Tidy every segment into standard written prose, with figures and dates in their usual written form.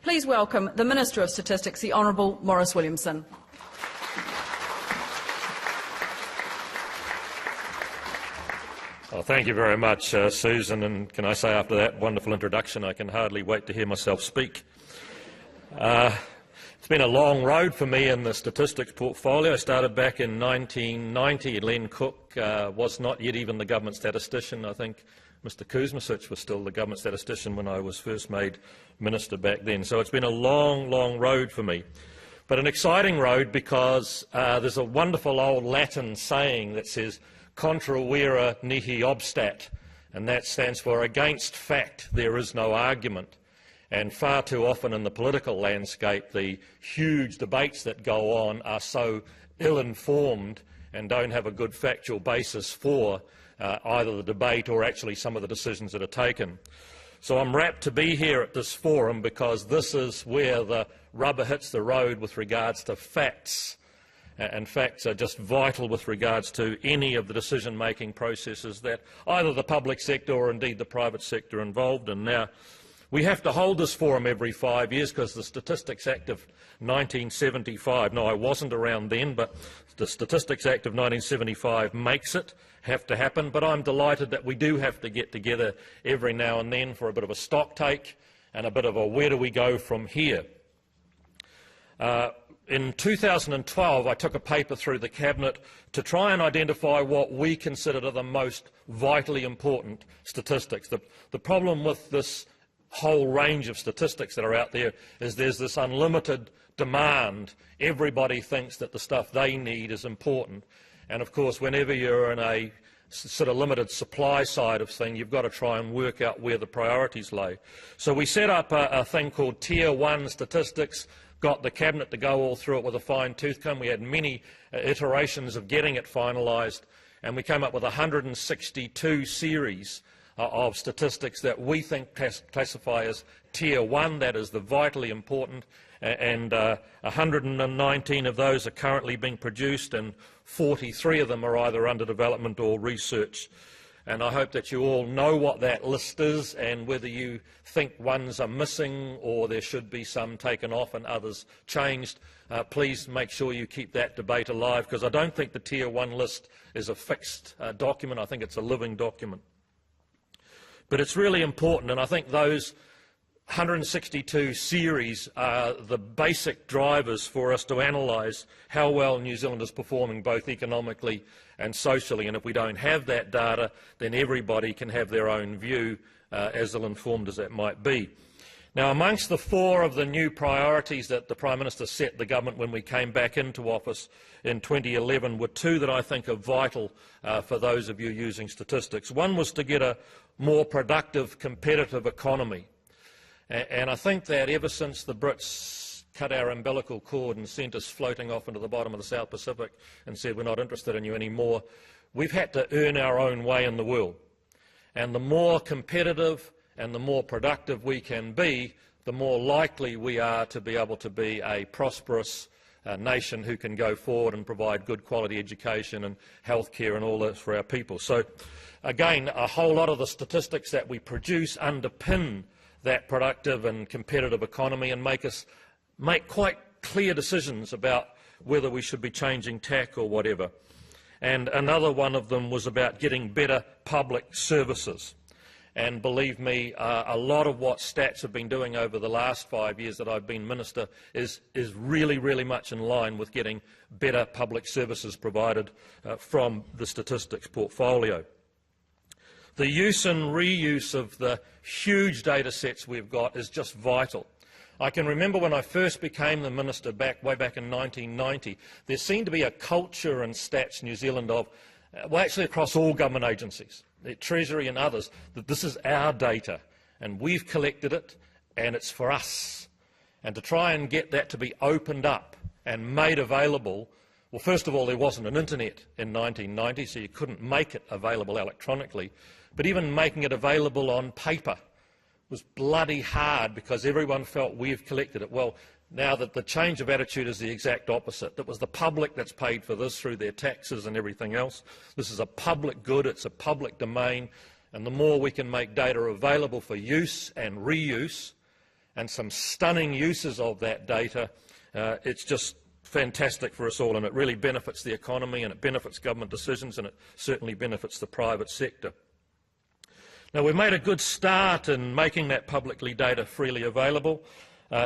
Please welcome the Minister of Statistics, the Honourable Maurice Williamson. Well, thank you very much, Susan, and can I say after that wonderful introduction I can hardly wait to hear myself speak. It's been a long road for me in the statistics portfolio. I started back in 1990. Len Cook was not yet even the government statistician. I think Mr Kuzmasic was still the government statistician when I was first made minister back then. So it's been a long, long road for me. But an exciting road because there's a wonderful old Latin saying that says, contra vera mihi obstat, and that stands for against fact there is no argument. And far too often in the political landscape, the huge debates that go on are so ill-informed and don't have a good factual basis for either the debate or actually some of the decisions that are taken. So I'm rapt to be here at this forum because this is where the rubber hits the road with regards to facts. And facts are just vital with regards to any of the decision-making processes that either the public sector or indeed the private sector are involved in. Now, we have to hold this forum every 5 years because the Statistics Act of 1975, no, I wasn't around then, but the Statistics Act of 1975 makes it have to happen, but I'm delighted that we do have to get together every now and then for a bit of a stock take and a bit of a where do we go from here. In 2012, I took a paper through the Cabinet to try and identify what we considered are the most vitally important statistics. The problem with this whole range of statistics that are out there is there's this unlimited demand. Everybody thinks that the stuff they need is important. And of course, whenever you're in a sort of limited supply side of thing, you've got to try and work out where the priorities lay. So we set up a thing called Tier 1 statistics, got the Cabinet to go all through it with a fine-tooth comb. We had many iterations of getting it finalised, and we came up with 162 series of statistics that we think classify as Tier 1, that is the vitally important, and 119 of those are currently being produced, and 43 of them are either under development or research. And I hope that you all know what that list is and whether you think ones are missing or there should be some taken off and others changed. Please make sure you keep that debate alive, because I don't think the Tier 1 list is a fixed document. I think it's a living document. But it's really important, and I think those 162 series are the basic drivers for us to analyse how well New Zealand is performing both economically and socially. And if we don't have that data, then everybody can have their own view, as ill-informed as that might be. Now, amongst the 4 of the new priorities that the Prime Minister set the government when we came back into office in 2011 were 2 that I think are vital for those of you using statistics. One was to get a more productive, competitive economy. And I think that ever since the Brits cut our umbilical cord and sent us floating off into the bottom of the South Pacific and said we're not interested in you anymore, we've had to earn our own way in the world. And the more competitive and the more productive we can be, the more likely we are to be able to be a prosperous nation who can go forward and provide good quality education and healthcare and all this for our people. So again, a whole lot of the statistics that we produce underpin that productive and competitive economy and make quite clear decisions about whether we should be changing tack or whatever. And another one of them was about getting better public services. And believe me, a lot of what Stats have been doing over the last 5 years that I've been Minister is really, really much in line with getting better public services provided from the statistics portfolio. The use and reuse of the huge data sets we've got is just vital. I can remember when I first became the Minister way back in 1990, there seemed to be a culture in Stats New Zealand of, well, actually across all government agencies, the Treasury and others, that this is our data and we've collected it and it's for us. And to try and get that to be opened up and made available, well, first of all, there wasn't an internet in 1990, so you couldn't make it available electronically. But even making it available on paper was bloody hard because everyone felt we've collected it. Well, now that the change of attitude is the exact opposite. It was the public that's paid for this through their taxes and everything else. This is a public good, it's a public domain, and the more we can make data available for use and reuse, and some stunning uses of that data, it's just fantastic for us all, and it really benefits the economy, and it benefits government decisions, and it certainly benefits the private sector. Now, we've made a good start in making that publicly data freely available.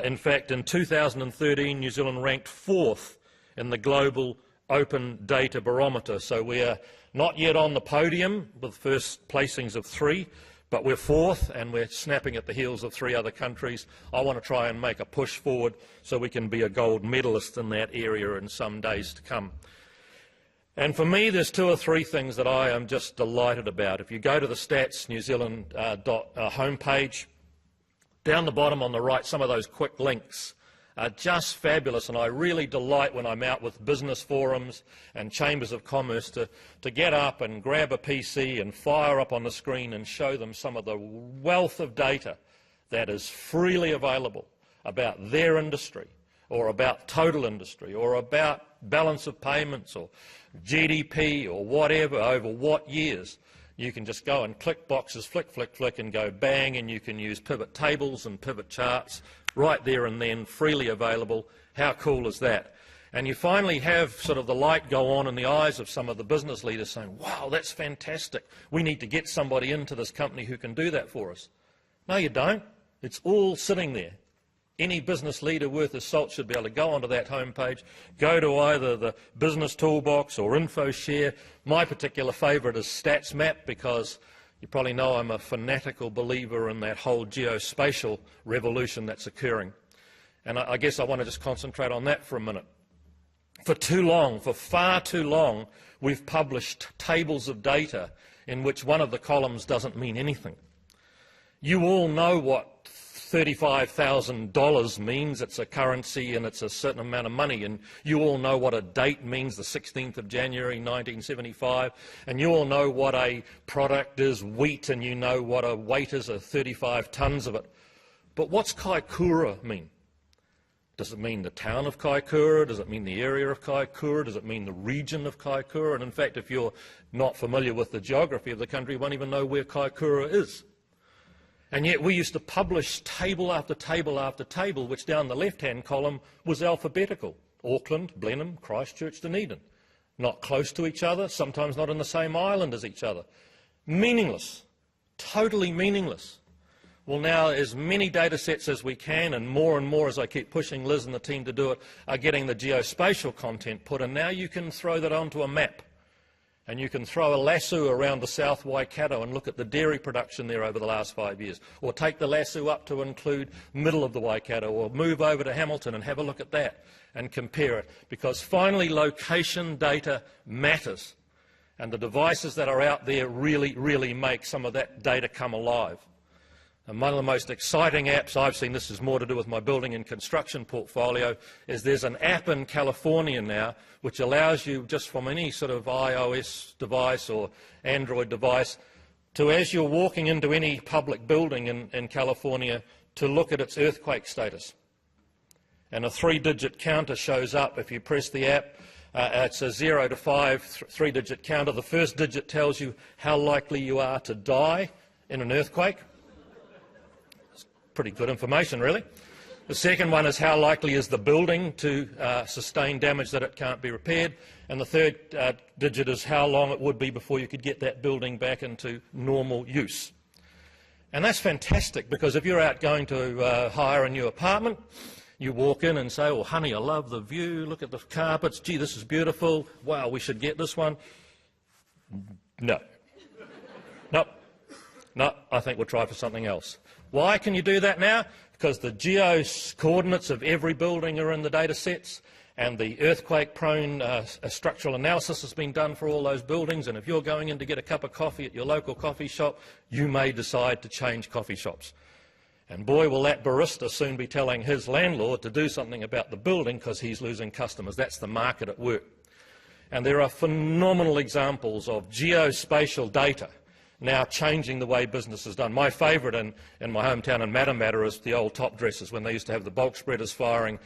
In fact, in 2013, New Zealand ranked 4th in the global open data barometer. So we are not yet on the podium with first placings of 3, but we're 4th, and we're snapping at the heels of 3 other countries. I want to try and make a push forward so we can be a gold medalist in that area in some days to come. And for me, there's 2 or 3 things that I am just delighted about. If you go to the Stats New Zealand homepage, down the bottom on the right, some of those quick links are just fabulous, and I really delight when I'm out with business forums and chambers of commerce to get up and grab a PC and fire up on the screen and show them some of the wealth of data that is freely available about their industry, or about total industry, or about balance of payments, or GDP, or whatever, over what years. You can just go and click boxes, flick, flick, flick, and go bang, and you can use pivot tables and pivot charts right there and then, freely available. How cool is that? And you finally have sort of the light go on in the eyes of some of the business leaders saying, wow, that's fantastic. We need to get somebody into this company who can do that for us. No, you don't. It's all sitting there. Any business leader worth his salt should be able to go onto that homepage, go to either the Business Toolbox or InfoShare. My particular favourite is StatsMap, because you probably know I'm a fanatical believer in that whole geospatial revolution that's occurring. And I guess I want to just concentrate on that for a minute. For too long, for far too long, we've published tables of data in which one of the columns doesn't mean anything. You all know what $35,000 means. It's a currency and it's a certain amount of money, and you all know what a date means, the 16th of January 1975, and you all know what a product is, wheat, and you know what a weight is, 35 tons of it. But what's Kaikoura mean? Does it mean the town of Kaikoura? Does it mean the area of Kaikoura? Does it mean the region of Kaikoura? And in fact, if you're not familiar with the geography of the country, you won't even know where Kaikoura is. And yet we used to publish table after table after table, which down the left-hand column was alphabetical. Auckland, Blenheim, Christchurch, Dunedin. Not close to each other, sometimes not on the same island as each other. Meaningless. Totally meaningless. Well, now, as many data sets as we can, and more as I keep pushing Liz and the team to do it, are getting the geospatial content put in. Now you can throw that onto a map. And you can throw a lasso around the South Waikato and look at the dairy production there over the last 5 years. Or take the lasso up to include middle of the Waikato, or move over to Hamilton and have a look at that and compare it. Because finally, location data matters. And the devices that are out there really make some of that data come alive. And one of the most exciting apps I've seen, this is more to do with my building and construction portfolio, is there's an app in California now which allows you, just from any sort of iOS device or Android device, to, as you're walking into any public building in California, to look at its earthquake status. And a 3-digit counter shows up if you press the app. It's a 0 to 5 3-digit counter. The first digit tells you how likely you are to die in an earthquake. Pretty good information, really. The second one is how likely is the building to sustain damage that it can't be repaired. And the third digit is how long it would be before you could get that building back into normal use. And that's fantastic, because if you're out going to hire a new apartment, you walk in and say, oh, honey, I love the view, look at the carpets, gee, this is beautiful, wow, we should get this one. No. No, I think we'll try for something else. Why can you do that now? Because the geo-coordinates of every building are in the data sets, and the earthquake-prone structural analysis has been done for all those buildings, and if you're going in to get a cup of coffee at your local coffee shop, you may decide to change coffee shops. And boy, will that barista soon be telling his landlord to do something about the building because he's losing customers. That's the market at work. And there are phenomenal examples of geospatial data now changing the way business is done. My favourite in my hometown in Matamata is the old top dressers, when they used to have the bulk spreaders firing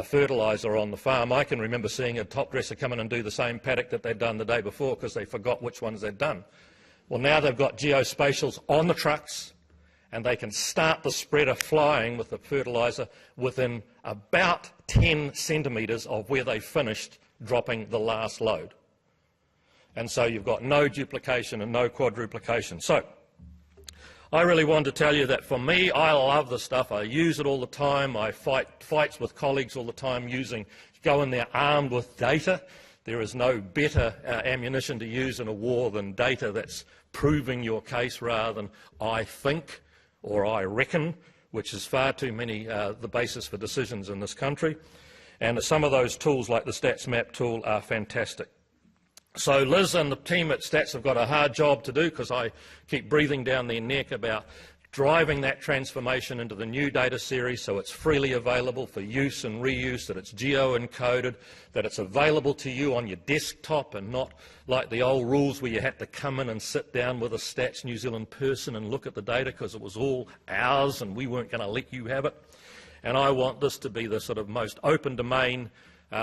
fertiliser on the farm. I can remember seeing a top dresser come in and do the same paddock that they'd done the day before because they forgot which ones they'd done. Well, now they've got geospatials on the trucks, and they can start the spreader flying with the fertiliser within about 10 centimetres of where they finished dropping the last load. And so you've got no duplication and no quadruplication. So I really want to tell you that for me, I love this stuff. I use it all the time. I fights with colleagues all the time go in there armed with data. There is no better ammunition to use in a war than data that's proving your case rather than I think or I reckon, which is far too many the basis for decisions in this country. And some of those tools, like the StatsMap tool, are fantastic. So Liz and the team at Stats have got a hard job to do, because I keep breathing down their neck about driving that transformation into the new data series so it's freely available for use and reuse, that it's geo-encoded, that it's available to you on your desktop and not like the old rules where you had to come in and sit down with a Stats New Zealand person and look at the data because it was all ours and we weren't going to let you have it. And I want this to be the sort of most open domain,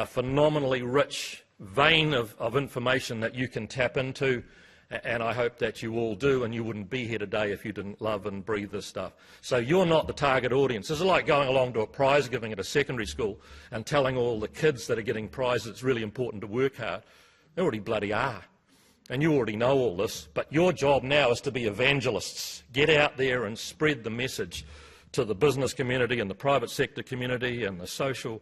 phenomenally rich vein of information that you can tap into. And I hope that you all do, and you wouldn't be here today if you didn't love and breathe this stuff. So you're not the target audience. This is like going along to a prize giving at a secondary school and telling all the kids that are getting prizes it's really important to work hard. They already bloody are. And you already know all this. But your job now is to be evangelists. Get out there and spread the message to the business community and the private sector community and the social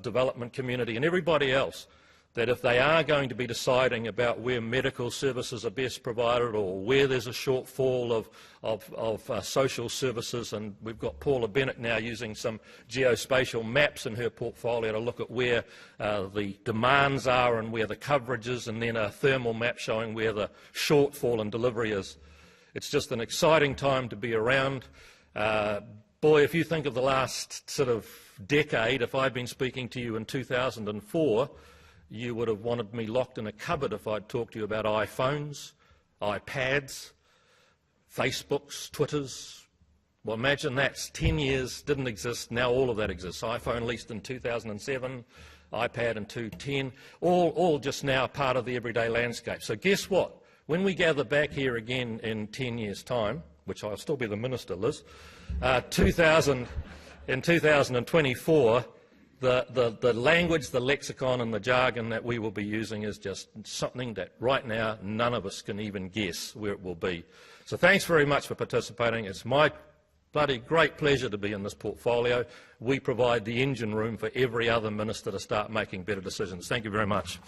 development community and everybody else, that if they are going to be deciding about where medical services are best provided or where there's a shortfall of social services, and we've got Paula Bennett now using some geospatial maps in her portfolio to look at where the demands are and where the coverage is, and then a thermal map showing where the shortfall in delivery is. It's just an exciting time to be around. Boy, if you think of the last sort of decade, if I'd been speaking to you in 2004, you would have wanted me locked in a cupboard if I'd talked to you about iPhones, iPads, Facebooks, Twitters. Well, imagine that's 10 years, didn't exist, now all of that exists. iPhone leased in 2007, iPad in 2010, all just now part of the everyday landscape. So guess what? When we gather back here again in 10 years' time, which I'll still be the minister, Liz, in 2024, the language, the lexicon and the jargon that we will be using is just something that right now none of us can even guess where it will be. So thanks very much for participating. It's my bloody great pleasure to be in this portfolio. We provide the engine room for every other minister to start making better decisions. Thank you very much.